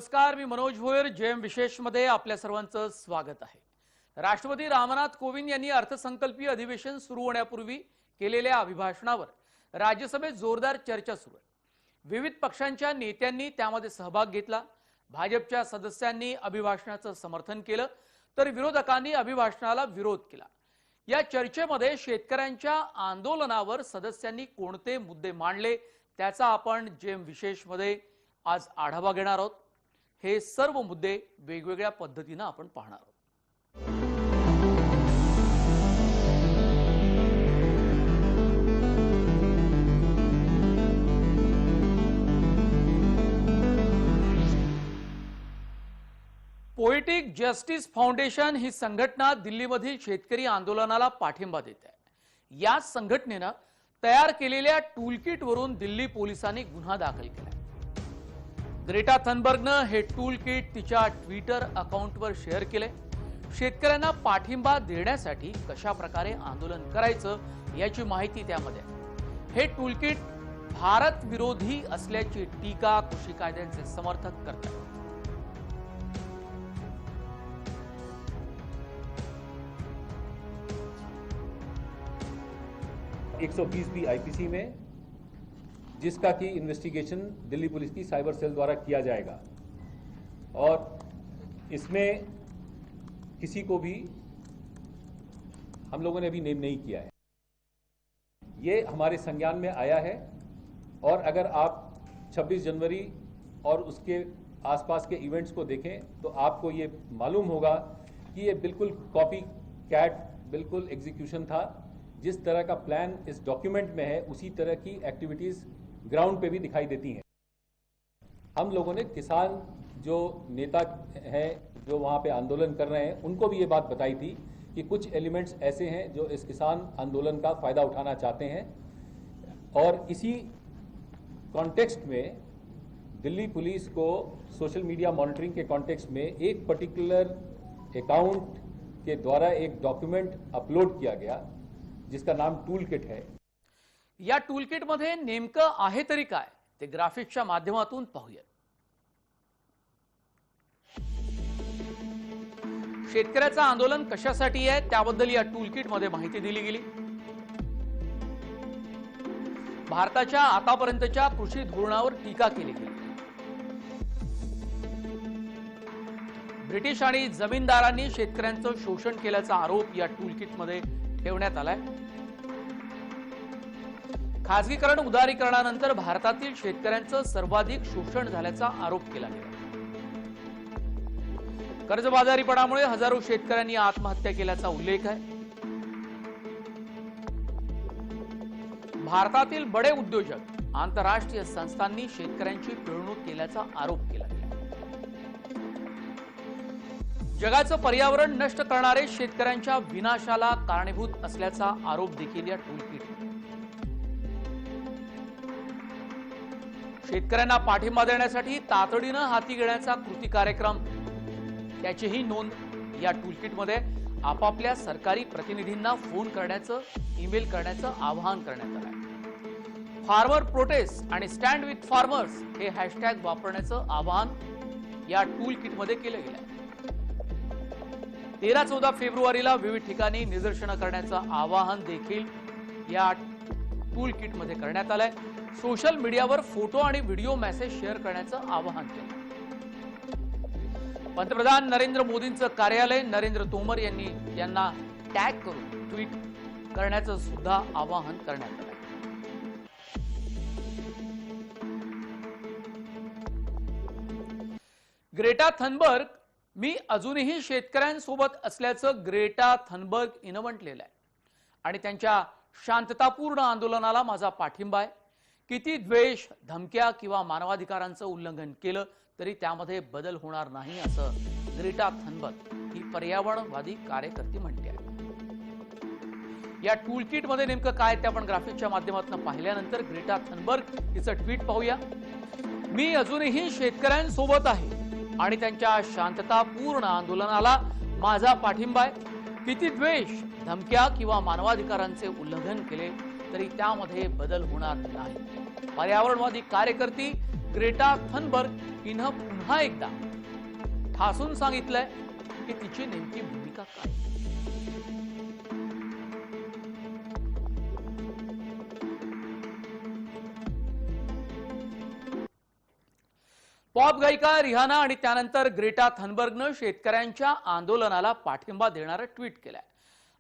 नमस्कार, मी मनोज भोयर. जेएम विशेष मध्ये आपल्या सर्वांचं स्वागत आहे. राष्ट्रपती रामनाथ कोविंद यांनी अर्थसंकल्पीय अधिवेशन सुरू होण्यापूर्वी केलेल्या अभिभाषणावर राज्यसभेत जोरदार चर्चा सुरू आहे. विविध पक्षांच्या नेत्यांनी त्यामध्ये सहभाग घेतला. भाजपच्या सदस्यांनी अभिभाषणाचं समर्थन केलं तर विरोधकांनी अभिभाषणाला विरोध केला. या चर्चेमध्ये शेतकऱ्यांच्या आंदोलनावर सदस्यांनी कोणते मुद्दे मांडले त्याचा आपण जेएम विशेष मध्ये आज आढावा घेणार आहोत. हे सर्व मुद्दे वेगवेगळ्या पद्धतीने आपण पाहणार आहोत. पोएटिक जस्टिस फाउंडेशन ही संघटना दिल्लीमधील शेतकरी आंदोलनाला पाठिंबा देत आहे. या संघटनेने तयार केलेल्या टूलकिट वरून दिल्ली पोलिसांनी गुन्हा दाखल केला. ग्रेटा थनबर्गनं हे टूलकिट तिच्या ट्विटर अकाउंटवर शेअर केले. शेतकऱ्यांना पाठिंबा देण्यासाठी कशा प्रकारे आंदोलन करायचं याची माहिती त्यामध्ये. हे टूलकिट भारत विरोधी असल्याची टीका कृषी कायद्यांचे समर्थक करतात. 120B आईपीसी में, जिसका कि इन्वेस्टिगेशन दिल्ली पुलिस की साइबर सेल द्वारा किया जाएगा और इसमें किसी को भी हम लोगों ने अभी नेम नहीं किया है. ये हमारे संज्ञान में आया है और अगर आप 26 जनवरी और उसके आसपास के इवेंट्स को देखें तो आपको ये मालूम होगा कि ये बिल्कुल कॉपी कैट बिल्कुल एग्जीक्यूशन था. जिस तरह का प्लान इस डॉक्यूमेंट में है उसी तरह की एक्टिविटीज ग्राउंड पे भी दिखाई देती हैं. हम लोगों ने किसान जो नेता हैं जो वहाँ पे आंदोलन कर रहे हैं उनको भी ये बात बताई थी कि कुछ एलिमेंट्स ऐसे हैं जो इस किसान आंदोलन का फायदा उठाना चाहते हैं. और इसी कॉन्टेक्स्ट में दिल्ली पुलिस को सोशल मीडिया मॉनिटरिंग के कॉन्टेक्स्ट में एक पर्टिकुलर अकाउंट के द्वारा एक डॉक्यूमेंट अपलोड किया गया जिसका नाम टूलकिट है. या टूलकिट मध्ये नेमकं आहे तरी काय ते ग्राफिक्सच्या माध्यमातून पाहूया. शेतकऱ्याचं आंदोलन कशासाठी आहे त्याबद्दल या टूलकिट मध्ये माहिती दिली गेली. भारताच्या आतापर्यंतच्या कृषी धोरणावर टीका केली गेली. ब्रिटिश आणि जमीनदारांनी शेतकऱ्यांचं शोषण केल्याचा आरोप या टूलकिट मध्ये ठेवण्यात आलाय. खासगीकरण उदारीकरणानंतर भारतातील शेतकऱ्यांचं सर्वाधिक शोषण झाल्याचा आरोप केला गेला. कर्जबाजारीपणामुळे हजारो शेतकऱ्यांनी आत्महत्या केल्याचा उल्लेख आहे. भारतातील बडे उद्योजक आंतरराष्ट्रीय संस्थांनी शेतकऱ्यांची पिळवणूक केल्याचा आरोप केला गेला. जगाचं पर्यावरण नष्ट करणारे शेतकऱ्यांच्या विनाशाला कारणीभूत असल्याचा आरोप देखील या टूलकिट. शेतकऱ्यांना पाठिंबा देण्यासाठी तातडीनं हाती घेण्याचा कृती कार्यक्रम त्याचीही नोंद या टूलकिट मध्ये. आपापल्या सरकारी प्रतिनिधींना फोन करण्याचं, ईमेल करण्याचं आवाहन करण्यात आलं आहे. फार्मर प्रोटेस्ट आणि स्टँड विथ फार्मर्स हे हॅशटॅग वापरण्याचं आवाहन या टूलकिट मध्ये केलं गेलं आहे. 13-14 फेब्रुवारीला विविध ठिकाणी निदर्शनं करण्याचं आवाहन देखील या टूलकिट मध्ये करण्यात आलंय. सोशल मीडियावर फोटो आणि व्हिडिओ मेसेज शेअर करण्याचं आवाहन केलं. पंतप्रधान नरेंद्र मोदींचं कार्यालय नरेंद्र तोमर यांना टॅग करून ट्विट करण्याचं सुद्धा आवाहन करण्यात आलं. ग्रेटा थनबर्ग, मी अजूनही शेतकऱ्यांसोबत असल्याचं ग्रेटा थनबर्ग हिनं म्हटलेलं आहे आणि त्यांच्या शांततापूर्ण आंदोलनाला माझा पाठिंबा आहे. किती द्वेष, धमक्या किंवा मानवाधिकारांचं उल्लंघन केलं तरी त्यामध्ये बदल होणार नाही असं ग्रेटा थनबर्ग ही पर्यावरणवादी कार्यकर्ती म्हणते आहे. या टूलकिट मध्ये नेमकं काय ते आपण ग्राफिक्सच्या माध्यमातून पाहिल्यानंतर ग्रेटा थनबर्ग हिचं ट्विट पाहूया. मी अजूनही शेतकऱ्यांसोबत आहे आणि त्यांच्या शांततापूर्ण आंदोलनाला माझा पाठिंबा आहे. किती द्वेष, धमक्या किंवा मानवाधिकारांचे उल्लंघन केले तरी त्यामध्ये बदल होणार नाही. पर्यावरणवादी कार्यकर्ती ग्रेटा थनबर्ग तिनं पुन्हा एकदा ठासून सांगितलंय की तिची नेमकी भूमिका काय. पॉप गायिका रिहाना आणि त्यानंतर ग्रेटा थनबर्गनं शेतकऱ्यांच्या आंदोलनाला पाठिंबा देणारं ट्विट केलंय.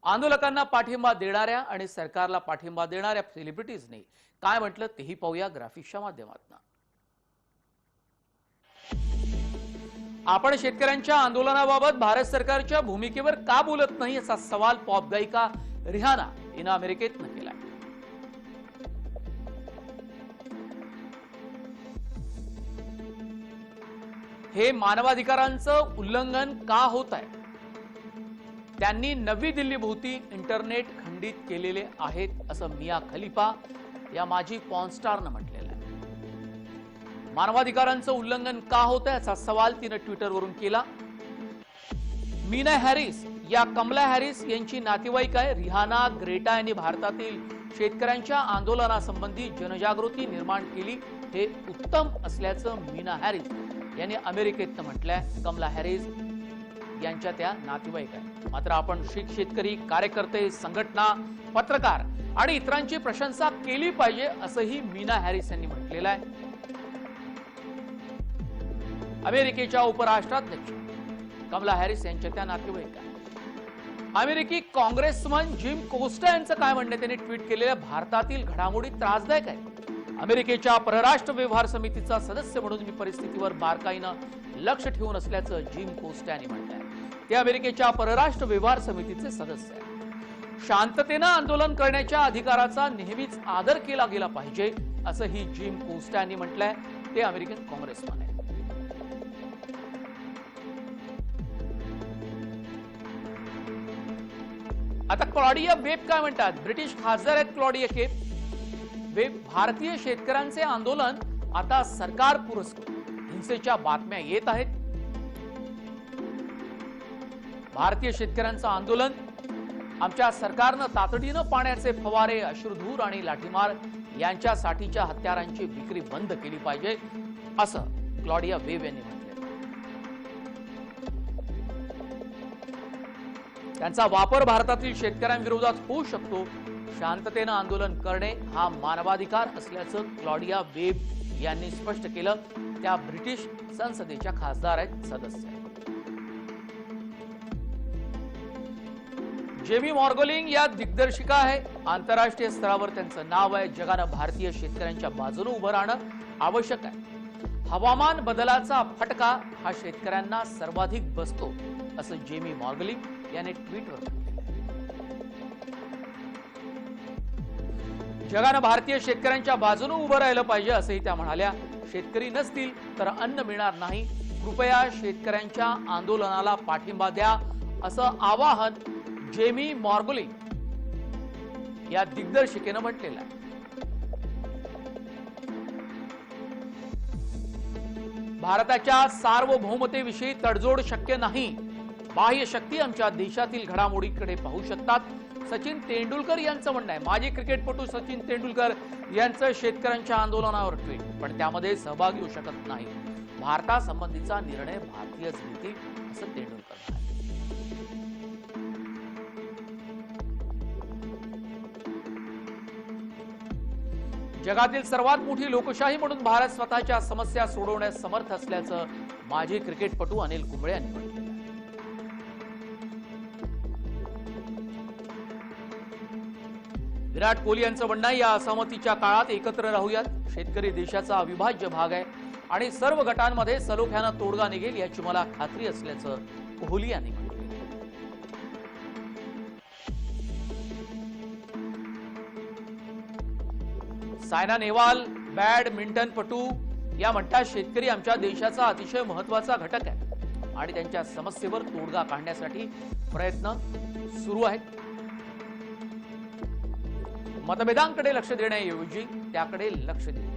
आंदोलकांना पाठिंबा देणाऱ्या आणि सरकारला पाठिंबा देणाऱ्या सेलिब्रिटीजने काय म्हटलं तेही पाहूया ग्राफिक्सच्या माध्यमातून. आपण शेतकऱ्यांच्या आंदोलनाबाबत भारत सरकारच्या भूमिकेवर का बोलत नाही असा सवाल पॉप गायिका रिहाना हिनं अमेरिकेतनं केलाय. हे मानवाधिकारांचं उल्लंघन का होत आहे. त्यांनी नवी दिल्ली भोवती इंटरनेट खंडित केलेले आहेत असं मिया खलिफा या माजी पॉर्नस्टारनं म्हटलेलं आहे. मानवाधिकारांचं उल्लंघन का होत आहे असा सवाल तिनं ट्विटरवरून केला. मीना हॅरिस या कमला हॅरिस यांची नातेवाईक आहे. रिहाना ग्रेटा यांनी भारतातील शेतकऱ्यांच्या आंदोलनासंबंधी जनजागृती निर्माण केली हे उत्तम असल्याचं मीना हॅरिस यांनी अमेरिकेत म्हटलंय. कमला हॅरिस यांच्या त्या नातेवाईक आहेत. मात्र आपण शीख शेतकरी कार्यकर्ते संघटना पत्रकार आणि इतरांची प्रशंसा केली पाहिजे असंही मीना हॅरिस यांनी म्हटलेलं आहे. अमेरिकेच्या उपराष्ट्राध्यक्ष कमला हॅरिस यांच्या त्या नातेवाईक आहेत. अमेरिकी काँग्रेसमन जिम कोस्टा यांचं काय म्हणणं त्यांनी ट्विट केलेल्या भारतातील घडामोडी त्रासदायक आहेत. अमेरिकेच्या परराष्ट्र व्यवहार समितीचा सदस्य म्हणून मी परिस्थितीवर बारकाईनं लक्ष ठेवून असल्याचं जिम कोस्टा यांनी म्हटलंय. ते अमेरिकेच्या परराष्ट्र व्यवहार समितीचे सदस्य आहेत. शांततेनं आंदोलन करण्याच्या अधिकाराचा नेहमीच आदर केला गेला पाहिजे असंही जिम कोस्टा यांनी म्हटलंय. ते अमेरिकन काँग्रेसमन आहेत. आता क्लॉडिया वेब काय म्हणतात. ब्रिटिश खासदार आहेत क्लॉडिया वेब. भारतीय शेतकऱ्यांचे आंदोलन आता सरकार पुरस्कृत हिंसेच्या बातम्या येत आहेत. भारतीय शेतकऱ्यांचं आंदोलन आमच्या सरकारनं तातडीनं पाण्याचे फवारे, अश्रुधूर आणि लाठीमार यांच्यासाठीच्या हत्यारांची विक्री बंद केली पाहिजे असं क्लॉडिया वेब यांनी म्हटलं. त्यांचा वापर भारतातील शेतकऱ्यांविरोधात होऊ शकतो. शांततेनं आंदोलन करणे हा मानवाधिकार असल्याचं क्लॉडिया वेब यांनी स्पष्ट केलं. त्या ब्रिटिश संसदेच्या खासदार आहेत, सदस्य. जेमी मॉर्गोलिंग या दिग्दर्शिका आहे. आंतरराष्ट्रीय स्तरावर त्यांचं नाव आहे. जगानं भारतीय शेतकऱ्यांच्या बाजूने उभं राहणं आवश्यक आहे. हवामान बदलाचा फटका हा शेतकऱ्यांना सर्वाधिक बसतो असं जेमी मॉर्गोलिंग याने ट्विटवर म्हटलं. जगानं भारतीय शेतकऱ्यांच्या बाजूने उभं राहिलं पाहिजे असंही त्या म्हणाल्या. शेतकरी नसतील तर अन्न मिळणार नाही. कृपया शेतकऱ्यांच्या आंदोलनाला पाठिंबा द्या असं आवाहन जेमी मॉर्गोलिंग या दिग्दर्शिकेनं म्हटलेलं आहे. भारताच्या सार्वभौमतेविषयी तडजोड शक्य नाही. बाह्य शक्ती आमच्या देशातील घडामोडीकडे पाहू शकतात. सचिन तेंडुलकर यांचं म्हणणं आहे. माजी क्रिकेटपटू सचिन तेंडुलकर यांचं शेतकऱ्यांच्या आंदोलनावर ट्विट, पण त्यामध्ये सहभागी होऊ शकत नाही. भारतासंबंधीचा निर्णय भारतीयच घेतील असं तेंडुलकर म्हणाले. जगातील सर्वात मोठी लोकशाही म्हणून भारत स्वतःच्या समस्या सोडवण्यास समर्थ असल्याचं माजी क्रिकेटपटू अनिल कुंबळे यांनी म्हटलं. विराट कोहली यांचं म्हणणं आहे, या असहमतीच्या काळात एकत्र राहूयात. शेतकरी देशाचा अविभाज्य भाग आहे आणि सर्व गटांमध्ये सलोख्यानं तोडगा निघेल याची मला खात्री असल्याचं कोहली यांनी म्हटलं. सायना नेहवाल बॅडमिंटनपटू या म्हणतात, शेतकरी आमच्या देशाचा अतिशय महत्वाचा घटक आहे आणि त्यांच्या समस्येवर तोडगा काढण्यासाठी प्रयत्न सुरू आहेत. मतभेदांकडे लक्ष देण्याऐवजी त्याकडे लक्ष देऊ.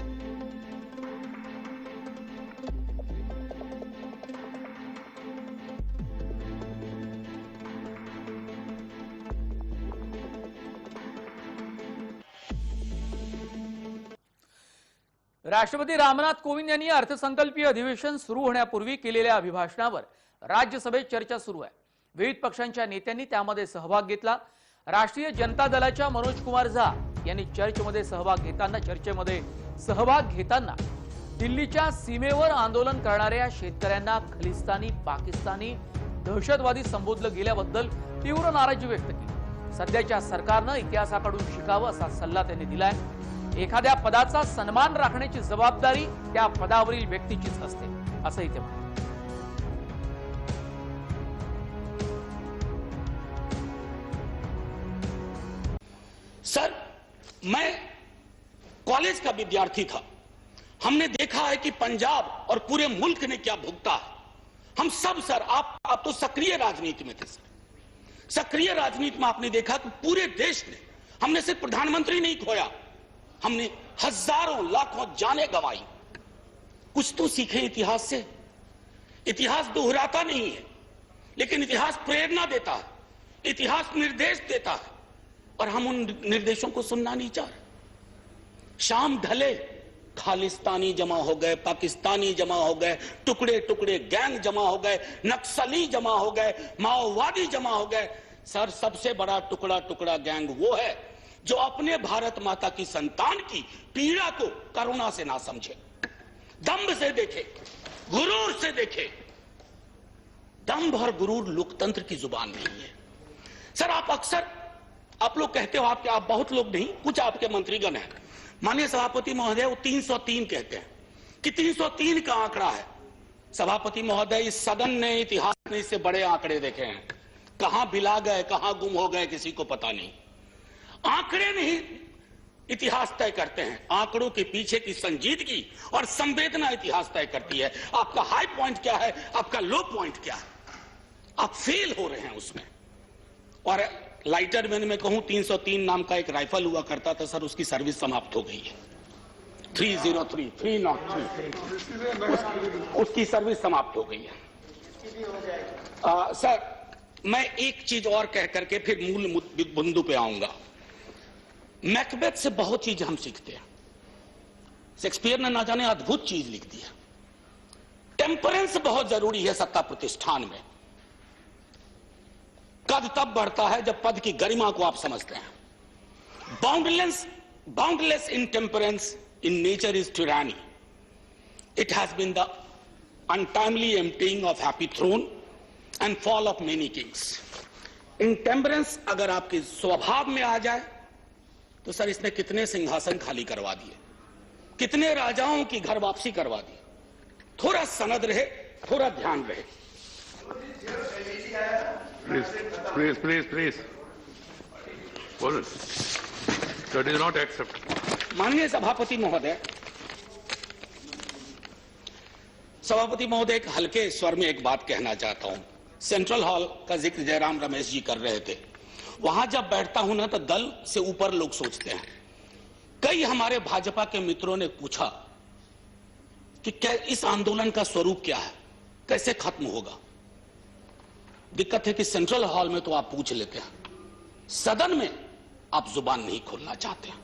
राष्ट्रपती रामनाथ कोविंद यांनी अर्थसंकल्पीय अधिवेशन सुरू होण्यापूर्वी केलेल्या अभिभाषणावर राज्यसभेत चर्चा सुरू आहे। विविध पक्षांच्या नेत्यांनी त्यामध्ये सहभाग घेतला। राष्ट्रीय जनता दलाच्या मनोज कुमार झा यांनी चर्चेमध्ये सहभाग घेताना दिल्लीच्या सीमेवर आंदोलन करणाऱ्या शेतकऱ्यांना खलिस्तानी, पाकिस्तानी, दहशतवादी संबोधलं गेल्याबद्दल तीव्र नाराजी व्यक्त केली। सध्याच्या सरकारनं इतिहासाकडून शिकावं असा सल्ला त्यांनी दिलाय। एखाद्या पदाचा सन्मान राखण्याची जबाबदारी त्या पदावरील व्यक्तीचीच असते असंही ते म्हणाले। सर, मैं कॉलेज का विद्यार्थी था। हमने देखा है कि पंजाब और पूरे मुल्क ने क्या भुगता है। हम सब सर, आप तो सक्रिय राजनीति में थे सर। सक्रिय राजनीति में आपने देखा कि पूरे देश ने, हमने सिर्फ प्रधानमंत्री नहीं खोया, हमने हजारों लाखों जानें गंवाई। कुछ तो सीखे इतिहास से। इतिहास दोहराता नहीं है, लेकिन इतिहास प्रेरणा देता है, इतिहास निर्देश देता है, और हम उन निर्देशों को सुनना नहीं चाह रहे। शाम ढले, खालिस्तानी जमा हो गए, पाकिस्तानी जमा हो गए, टुकड़े टुकड़े गैंग जमा हो गए, नक्सली जमा हो गए, माओवादी जमा हो गए। सर, सबसे बड़ा टुकड़ा टुकड़ा गैंग वो है जो अपने भारत माता की संतान की पीड़ा को करुणा से ना समझे, दंभ से देखे, गुरूर से देखे। दंभ और गुरूर लोकतंत्र की जुबान नहीं है। सर, आप लोग कहते हो, आप बहुत लोग नहीं, कुछ आपके मंत्रीगण हैं, माननीय सभापति महोदय, वो 303 कहते हैं कि 303 का आंकड़ा है। सभापति महोदय, इस सदन ने, इतिहास ने इससे बड़े आंकड़े देखे हैं। कहां बिला गए, कहां गुम हो गए, किसी को पता नहीं। आंकड़े नहीं इतिहास तय करते हैं, आंकड़ों के पीछे की संजीदगी और संवेदना इतिहास तय करती है। आपका हाई पॉइंट क्या है, आपका लो पॉइंट क्या है, आप फेल हो रहे हैं उसमें। और लाइटर मैन में कहूं, 303 नाम का एक राइफल हुआ करता था सर, उसकी सर्विस समाप्त हो गई है। 303 उसकी सर्विस समाप्त हो गई है। सर, मैं एक चीज और कह करके फिर मूल बिंदु पे आऊंगा। मैकबेथ से बहुत चीज हम सीखते हैं। शेक्सपियर ने ना जाने अद्भुत चीज लिख दी है। टेम्परेंस बहुत जरूरी है सत्ता प्रतिष्ठान में। कद तब बढ़ता है जब पद की गरिमा को आप समझते हैं। Boundless intemperance in nature is tyranny. It has been the untimely emptying of happy throne and fall of many kings. Intemperance अगर आपके स्वभाव में आ जाए तो सर, इसने कितने सिंहासन खाली करवा दिए, कितने राजाओं की घर वापसी करवा दी। थोड़ा सनद रहे, थोड़ा ध्यान रहे। Please. Hold it. That is not acceptable. माननीय सभापति महोदय, एक हल्के स्वर में एक बात कहना चाहता हूं। सेंट्रल हॉल का जिक्र जयराम रमेश जी कर रहे थे। वहां जब बैठता हूं ना, तो दल से ऊपर लोग सोचते हैं। कई हमारे भाजपा के मित्रों ने पूछा कि क्या इस आंदोलन का स्वरूप क्या है, कैसे खत्म होगा। दिक्कत है कि सेंट्रल हॉल में तो आप पूछ लेते हैं, सदन में आप जुबान नहीं खोलना चाहते हैं।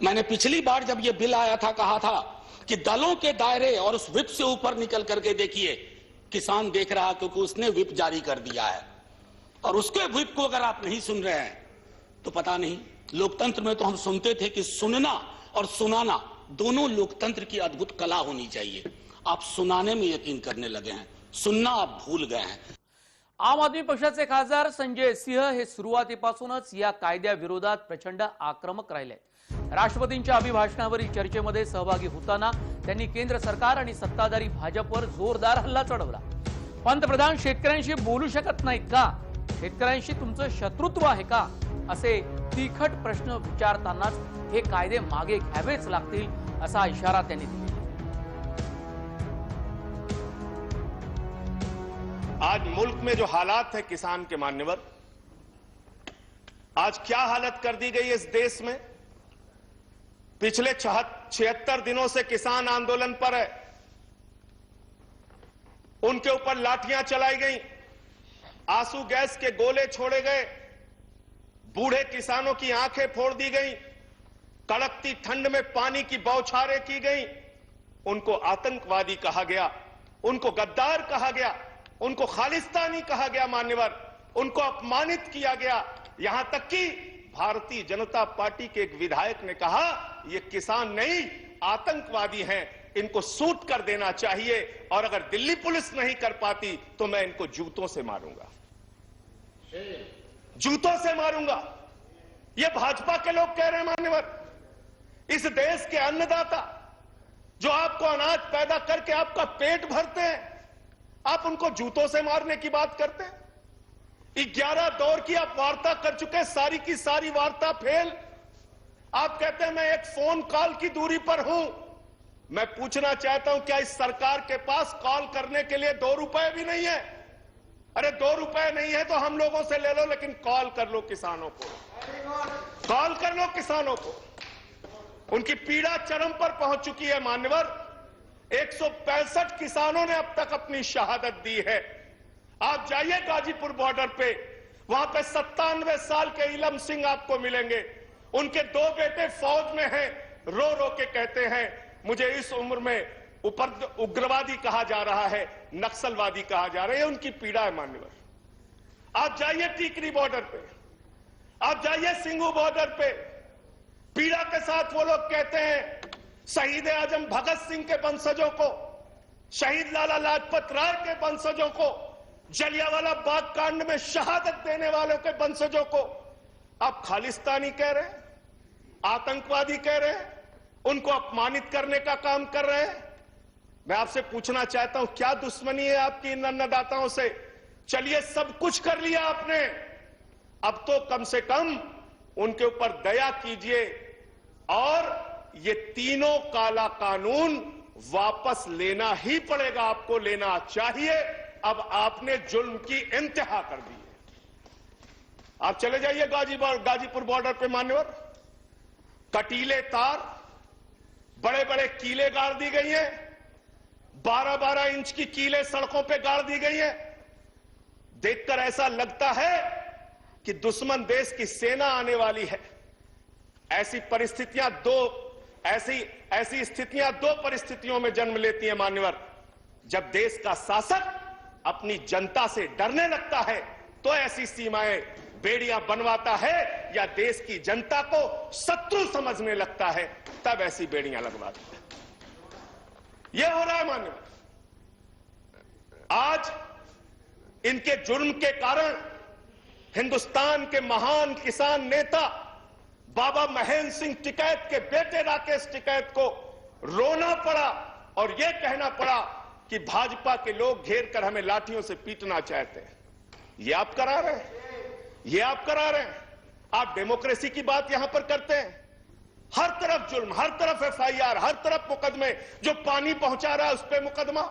मैंने पिछली बार जब यह बिल आया था, कहा था कि दलों के दायरे और उस विप से ऊपर निकल करके देखिए, किसान देख रहा, क्योंकि उसने विप जारी कर दिया है, और उसके विप को अगर आप नहीं सुन रहे हैं तो पता नहीं। लोकतंत्र में तो हम सुनते थे कि सुनना और सुनाना दोनों लोकतंत्र की अद्भुत कला होनी चाहिए। आप सुनाने में यकीन करने लगे हैं, सुनना आप भूल गए हैं। आम आदमी पक्षाचे खासदार संजय सिंह हे सुरुवातीपासूनच या कायद्याविरोधात प्रचंड आक्रमक राहिले। राष्ट्रपतींच्या अभिभाषणावरील चर्चेमध्ये सहभागी होताना त्यांनी केंद्र सरकार आणि सत्ताधारी भाजपवर जोरदार हल्ला चढवला। पंतप्रधान शेतकऱ्यांशी बोलू शकत नाहीत का, शेतकऱ्यांशी तुमचं शत्रुत्व आहे का, असे तिखट प्रश्न विचारतानाच हे कायदे मागे घ्यावेच लागतील असा इशारा त्यांनी दिला। आज मुल्क में जो हालात है किसान के मान्यवर, आज क्या हालत कर दी गई इस देश में। पिछले 76 दिनों से किसान आंदोलन पर है, उनके ऊपर लाठियां चलाई गई, आंसू गैस के गोले छोड़े गए, बूढ़े किसानों की आंखें फोड़ दी गई, कड़कती ठंड में पानी की बौछारें की गई। उनको आतंकवादी कहा गया, उनको गद्दार कहा गया, उनको खालिस्तानी कहा गया मान्यवर, उनको अपमानित किया गया। यहां तक कि भारतीय जनता पार्टी के एक विधायक ने कहा ये किसान नहीं आतंकवादी हैं, इनको सूट कर देना चाहिए और अगर दिल्ली पुलिस नहीं कर पाती तो मैं इनको जूतों से मारूंगा, जूतों से मारूंगा। ये भाजपा के लोग कह रहे हैं मान्यवर। इस देश के अन्नदाता जो आपको अनाज पैदा करके आपका पेट भरते हैं, आप उनको जूतों से मारने की बात करते हैं। 11 दौर की आप वार्ता कर चुके, सारी की सारी वार्ता फेल। आप कहते हैं मैं एक फोन कॉल की दूरी पर हूं। मैं पूछना चाहता हूं क्या इस सरकार के पास कॉल करने के लिए 2 रुपए भी नहीं है? अरे 2 रुपए नहीं है तो हम लोगों से ले लो, लेकिन कॉल कर लो किसानों को, कॉल कर लो किसानों को। उनकी पीड़ा चरम पर पहुंच चुकी है मान्यवर। 165 किसानों ने अब तक अपनी शहादत दी है। आप जाइए गाजीपुर बॉर्डर पे, वहां पे 97 साल के इलम सिंह आपको मिलेंगे। उनके 2 बेटे फौज में हैं, रो रो के कहते हैं मुझे इस उम्र में उग्रवादी कहा जा रहा है, नक्सलवादी कहा जा रहा है। उनकी पीड़ा है मान्यवर। आप जाइए टीकरी बॉर्डर पे, आप जाइए सिंगू बॉर्डर पे, पीड़ा के साथ वो लोग कहते हैं शहीद आजम भगत सिंह के वंशजों को, शहीद लाला लाजपत राय के वंशजों को, जलियांवाला बाग कांड में शहादत देने वालों के वंशजों को आप खालिस्तानी कह रहे हैं, आतंकवादी कह रहे हैं, उनको अपमानित करने का काम कर रहे हैं। मैं आपसे पूछना चाहता हूं क्या दुश्मनी है आपकी इन अन्नदाताओं से? चलिए सब कुछ कर लिया आपने, अब तो कम से कम उनके ऊपर दया कीजिए और ये तीनों काला कानून वापस लेना ही पड़ेगा, आपको लेना चाहिए। अब आपने जुल्म की इंतहा कर दी है। आप चले जाइए गाजीपुर बॉर्डर पे मान्यवर, कटीले तार, बड़े बड़े कीले गाड़ दी गई हैं, 12-12 इंच की कीले सड़कों पे गाड़ दी गई हैं। देखकर ऐसा लगता है कि दुश्मन देश की सेना आने वाली है। ऐसी स्थितियां दो परिस्थितियों में जन्म लेती हैं मान्यवर। जब देश का शासक अपनी जनता से डरने लगता है तो ऐसी सीमाएं बेड़ियां बनवाता है, या देश की जनता को शत्रु समझने लगता है तब ऐसी बेड़ियां लगवाता है। यह हो रहा है मान्यवर। आज इनके जुर्म के कारण हिंदुस्तान के महान किसान नेता बाबा महेंद्र सिंह टिकैत के बेटे राकेश टिकैत को रोना पड़ा और यह कहना पड़ा कि भाजपा के लोग घेर कर हमें लाठियों से पीटना चाहते हैं। यह आप करा रहे हैं, यह आप करा रहे हैं। आप डेमोक्रेसी की बात यहां पर करते हैं। हर तरफ जुल्म, हर तरफ एफआईआर, हर तरफ मुकदमे। जो पानी पहुंचा रहा है उस पर मुकदमा,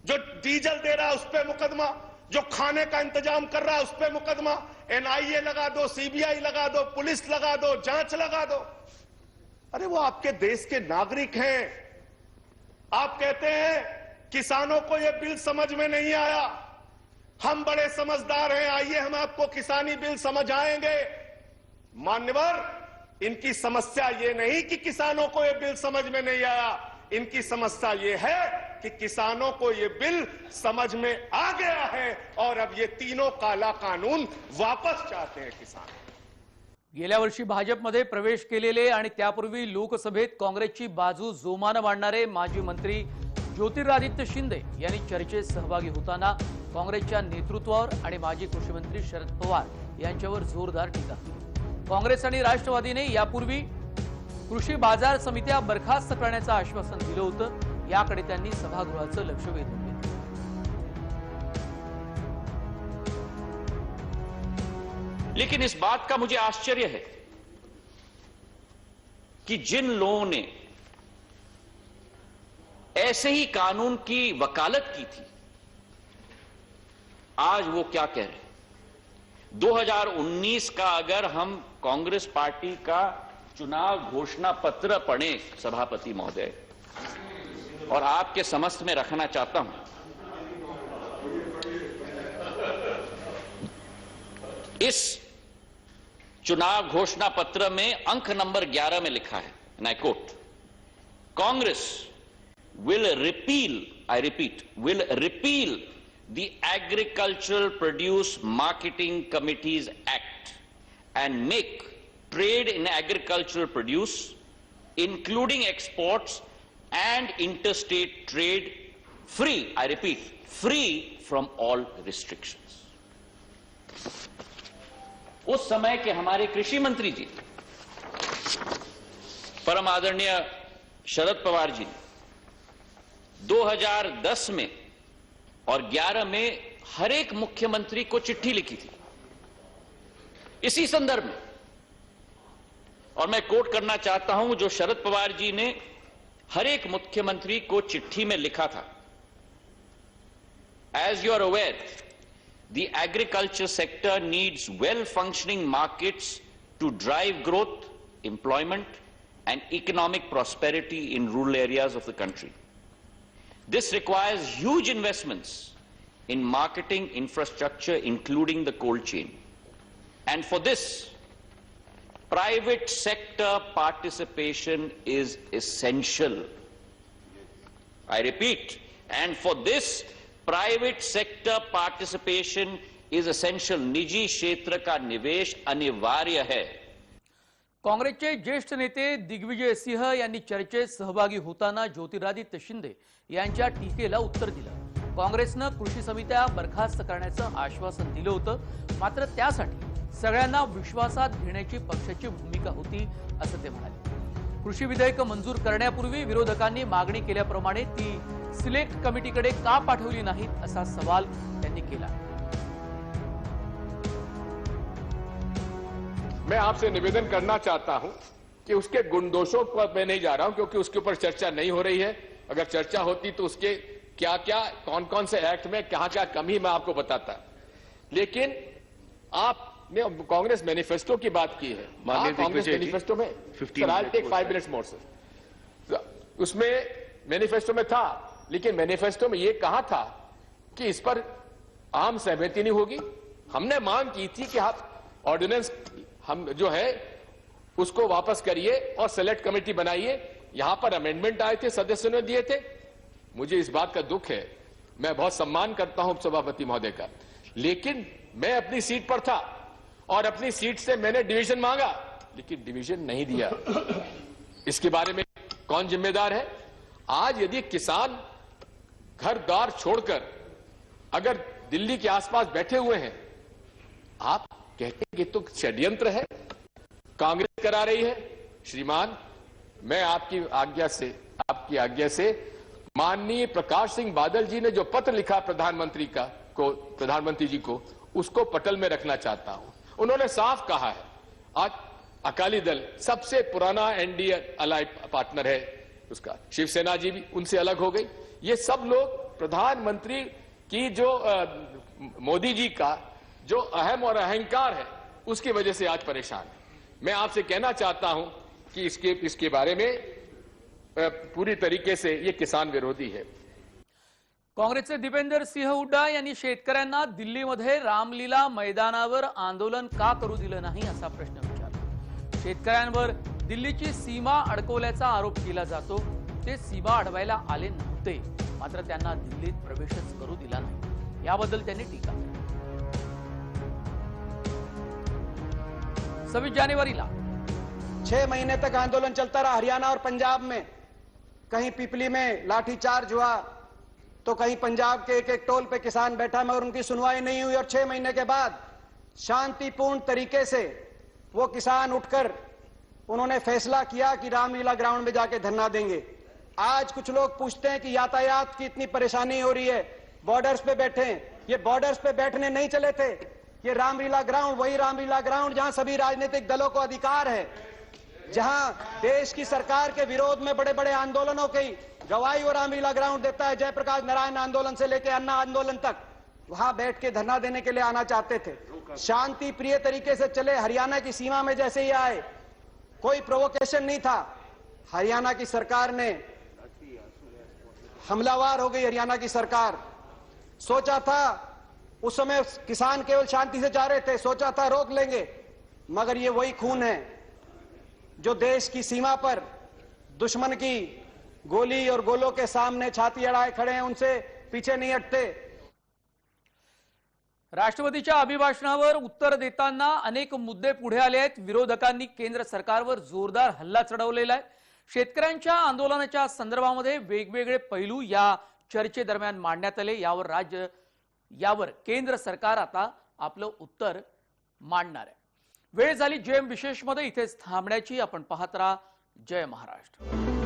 जो डीजल दे रहा है उस पर मुकदमा, जो खाने का इंतजाम कर रहा है उस पर मुकदमा। एनआईए लगा दो, सीबीआई लगा दो, पुलिस लगा दो, जांच लगा दो। अरे वो आपके देश के नागरिक हैं। आप कहते हैं किसानों को यह बिल समझ में नहीं आया, हम बड़े समझदार हैं, आइए हम आपको किसानी बिल समझाएंगे। मान्यवर, इनकी समस्या यह नहीं कि किसानों को यह बिल समझ में नहीं आया, इनकी समस्या यह है कि किसानों को यह बिल समझ में आ गया है और अब ये तीनों काला कानून वापस चाहते हैं किसान। गेल्या वर्षी भाजपमध्ये प्रवेश केलेले आणि त्यापूर्वी लोकसभेत काँग्रेसची बाजू जोमानं मांडणारे माजी मंत्री ज्योतिरादित्य शिंदे यांनी चर्चेत सहभागी होताना काँग्रेसच्या नेतृत्वावर आणि माजी कृषी मंत्री शरद पवार यांच्यावर जोरदार टीका केली। काँग्रेस आणि राष्ट्रवादीने यापूर्वी कृषी बाजार समित्या बरखास्त करण्याचं आश्वासन दिलं होतं, याकडे त्यांनी सभागृहाचं लक्ष वेधून घेतलं। लेकिन इस बात का मुझे आश्चर्य है कि जिन लोगों ने ऐसे ही कानून की वकालत की थी, आज वो क्या कह रहे हैं। 2019 का अगर हम कांग्रेस पार्टी का चुनाव घोषणा पत्र पढ़े सभापति महोदय, और आपके समस्त में रखना चाहता हूं, इस चुनाव घोषणा पत्र में अंक नंबर 11 में लिखा है, and I quote, Congress will repeal, I repeat, will repeal the Agricultural Produce Marketing Committees Act and make trade in agricultural produce, including exports and interstate trade, free, I repeat, free from all restrictions. उस समय के हमारे कृषि मंत्री जी, परम आदरणीय शरद पवार जी ने 2010 में और 11 में हर एक मुख्यमंत्री को चिट्ठी लिखी थी इसी संदर्भ में, और मैं कोट करना चाहता हूं जो शरद पवार जी ने हर एक मुख्यमंत्री को चिट्ठी में लिखा था। As you are aware, the agriculture sector needs well-functioning markets to drive growth, employment, and economic prosperity in rural areas of the country. This requires huge investments in marketing infrastructure, including the cold chain. And for this, private sector participation is essential. I repeat, and for this, private sector participation is essential. निजी क्षेत्र का निवेश अनिवार्य है। काँग्रेसचे ज्येष्ठ नेते दिग्विजय सिंह यांनी चर्चेत सहभागी होताना ज्योतिरादित्य शिंदे यांच्या टीकेला उत्तर दिलं। काँग्रेसनं कृषी समित्या बरखास्त करण्याचं आश्वासन दिलं होतं, मात्र त्यासाठी सगळ्यांना विश्वासात घेण्याची पक्षाची भूमिका होती असं ते म्हणाले। कृषी विधेयक मंजूर करण्यापूर्वी विरोधकांनी मागणी केल्याप्रमाणे ती सिलेक्ट कमिटीकडे का पाठवली नाहीत असा सवाल त्यांनी केला। मैं आपसे निवेदन करना चाहता हूं कि उसके गुणदोषों पर मैं नहीं जा रहा हूं, क्योंकि उसके ऊपर चर्चा नहीं हो रही है। अगर चर्चा होती तो उसके क्या क्या कौन कौन से एक्ट में कहां क्या कमी मैं आपको बताता। लेकिन आपने कांग्रेस मैनिफेस्टो की बात की है। कांग्रेस मैनिफेस्टो में टेक 5 मिनट्स मोर सर, उसमें मैनिफेस्टो में था, लेकिन मैनिफेस्टो में यह कहा था कि इस पर आम सहमति नहीं होगी। हमने मांग की थी कि आप ऑर्डिनेंस हम जो है उसको वापस करिए और सेलेक्ट कमेटी बनाइए। यहां पर अमेंडमेंट आए थे, सदस्यों ने दिए थे। मुझे इस बात का दुख है, मैं बहुत सम्मान करता हूं उपसभापति महोदय का, लेकिन मैं अपनी सीट पर था और अपनी सीट से मैंने डिवीजन मांगा, लेकिन डिवीजन नहीं दिया। इसके बारे में कौन जिम्मेदार है? आज यदि किसान घर द्वार छोड़कर अगर दिल्ली के आसपास बैठे हुए हैं, आप कहते हैं कि तो षड्यंत्र है, कांग्रेस करा रही है। श्रीमान, मैं आपकी आज्ञा से माननीय प्रकाश सिंह बादल जी ने जो पत्र लिखा प्रधानमंत्री जी को, उसको पटल में रखना चाहता हूं। उन्होंने साफ कहा है, आज अकाली दल सबसे पुराना एनडीए अलाइड पार्टनर है उसका, शिवसेना जी भी उनसे अलग हो गई। ये सब लोग प्रधानमंत्री की जो मोदी जी का जो अहम और अहंकार है, उसकी वजह से आज परेशान है। मैं आपसे कहना चाहता हूं कि इसके बारे में पूरी तरीके से ये किसान विरोधी है। काँग्रेसचे दीपेंदर सिंह हुड्डा यांनी शेतकऱ्यांना दिल्लीमध्ये रामलीला मैदानावर आंदोलन का करू दिलं नाही असा प्रश्न विचारला। शेतकऱ्यांवर दिल्लीची सीमा अडकवल्याचा आरोप केला जातो। ते सीमा अडवायला आले नव्हते, मात्र त्यांना दिल्लीत प्रवेशच करू दिला नाही, याबद्दल त्यांनी टीका केली। 26 जानेवारीला 6 महीने तक आंदोलन चलता रहा हरियाणा और पंजाब में। कहीं पिपली में लाठीचार्ज हुआ तो कहीं पंजाब के एक टोल पे किसान बैठा, मगर उनकी सुनवाई नहीं हुई। और 6 महीने के बाद शांतिपूर्ण तरीके से वो किसान उठकर उन्होंने फैसला किया कि रामलीला ग्राउंड में जाके धरना देंगे। आज कुछ लोग पूछते हैं कि यातायात की इतनी परेशानी हो रही है, बॉर्डर्स पे बैठे हैं। ये बॉर्डर्स पे बैठने नहीं चले थे, ये रामलीला ग्राउंड वही रामलीला ग्राउंड जहां सभी राजनीतिक दलों को अधिकार है, जहां देश की सरकार के विरोध में बड़े बड़े आंदोलनों की गवाही वो रामलीला ग्राउंड देता है। जयप्रकाश नारायण आंदोलन से लेकर अन्ना आंदोलन तक वहां बैठ के धरना देने के लिए आना चाहते थे। शांति प्रिय तरीके से चले। हरियाणा की सीमा में जैसे ही आए, कोई प्रोवोकेशन नहीं था। हरियाणा की सरकार ने हमलावर हो गई। हरियाणा की सरकार सोचा था, उस समय किसान केवल शांति से जा रहे थे, सोचा था रोक लेंगे, मगर ये वही खून है जो देश की सीमा पर दुश्मन की गोली और गोलों के सामने छाती अड़ाए खड़े हैं, उनसे पीछे नहीं हटते। राष्ट्रपतीच्या अभिभाषणावर उत्तर देताना अनेक मुद्दे पुढे आले आहेत। विरोधकांनी केंद्र सरकारवर जोरदार हल्ला चढवलेला आहे। शेतकऱ्यांच्या आंदोलनाच्या संदर्भामध्ये वेगवेगळे पैलू या चर्चेदरम्यान मांडण्यात आले। यावर केंद्र सरकार आता आपलं उत्तर मांडणार आहे। वेळ झाली जेएम विशेषमध्ये इथेच थांबण्याची। आपण पाहत राहा जय महाराष्ट्र।